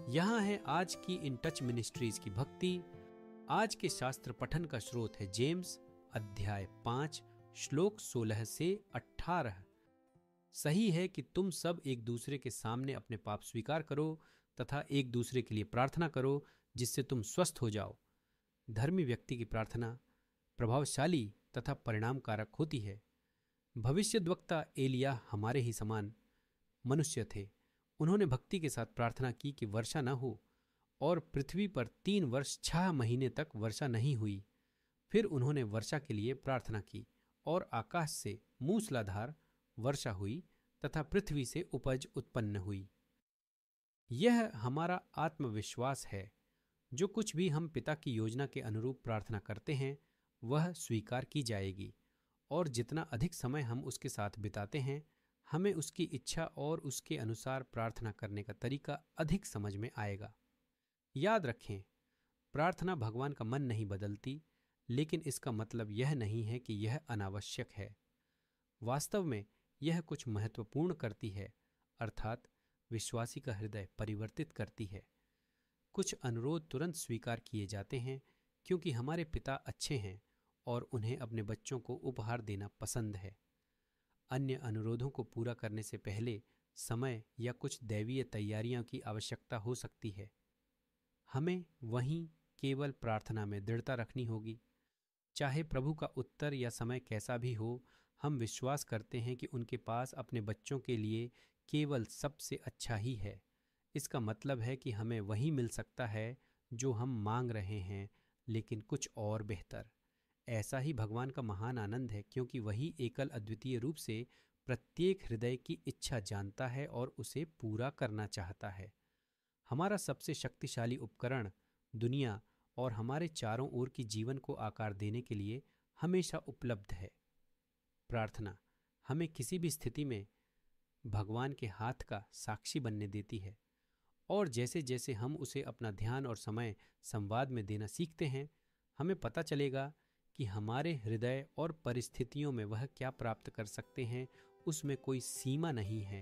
यहाँ है आज की इन टच मिनिस्ट्रीज की भक्ति। आज के शास्त्र पठन का स्रोत है जेम्स अध्याय 5 श्लोक 16 से 18। सही है कि तुम सब एक दूसरे के सामने अपने पाप स्वीकार करो तथा एक दूसरे के लिए प्रार्थना करो जिससे तुम स्वस्थ हो जाओ। धर्मी व्यक्ति की प्रार्थना प्रभावशाली तथा परिणामकारक होती है। भविष्यद्वक्ता एलिया हमारे ही समान मनुष्य थे। उन्होंने भक्ति के साथ प्रार्थना की कि वर्षा न हो, और पृथ्वी पर 3 वर्ष 6 महीने तक वर्षा नहीं हुई। फिर उन्होंने वर्षा के लिए प्रार्थना की और आकाश से मूसलाधार वर्षा हुई तथा पृथ्वी से उपज उत्पन्न हुई। यह हमारा आत्मविश्वास है। जो कुछ भी हम पिता की योजना के अनुरूप प्रार्थना करते हैं वह स्वीकार की जाएगी, और जितना अधिक समय हम उसके साथ बिताते हैं हमें उसकी इच्छा और उसके अनुसार प्रार्थना करने का तरीका अधिक समझ में आएगा। याद रखें, प्रार्थना भगवान का मन नहीं बदलती, लेकिन इसका मतलब यह नहीं है कि यह अनावश्यक है। वास्तव में यह कुछ महत्वपूर्ण करती है, अर्थात विश्वासी का हृदय परिवर्तित करती है। कुछ अनुरोध तुरंत स्वीकार किए जाते हैं क्योंकि हमारे पिता अच्छे हैं और उन्हें अपने बच्चों को उपहार देना पसंद है। अन्य अनुरोधों को पूरा करने से पहले समय या कुछ दैवीय तैयारियों की आवश्यकता हो सकती है। हमें वहीं केवल प्रार्थना में दृढ़ता रखनी होगी। चाहे प्रभु का उत्तर या समय कैसा भी हो, हम विश्वास करते हैं कि उनके पास अपने बच्चों के लिए केवल सबसे अच्छा ही है। इसका मतलब है कि हमें वही मिल सकता है जो हम मांग रहे हैं, लेकिन कुछ और बेहतर। ऐसा ही भगवान का महान आनंद है, क्योंकि वही एकल अद्वितीय रूप से प्रत्येक हृदय की इच्छा जानता है और उसे पूरा करना चाहता है। हमारा सबसे शक्तिशाली उपकरण दुनिया और हमारे चारों ओर की जीवन को आकार देने के लिए हमेशा उपलब्ध है। प्रार्थना हमें किसी भी स्थिति में भगवान के हाथ का साक्षी बनने देती है, और जैसे जैसे हम उसे अपना ध्यान और समय संवाद में देना सीखते हैं, हमें पता चलेगा कि हमारे हृदय और परिस्थितियों में वह क्या प्राप्त कर सकते हैं उसमें कोई सीमा नहीं है।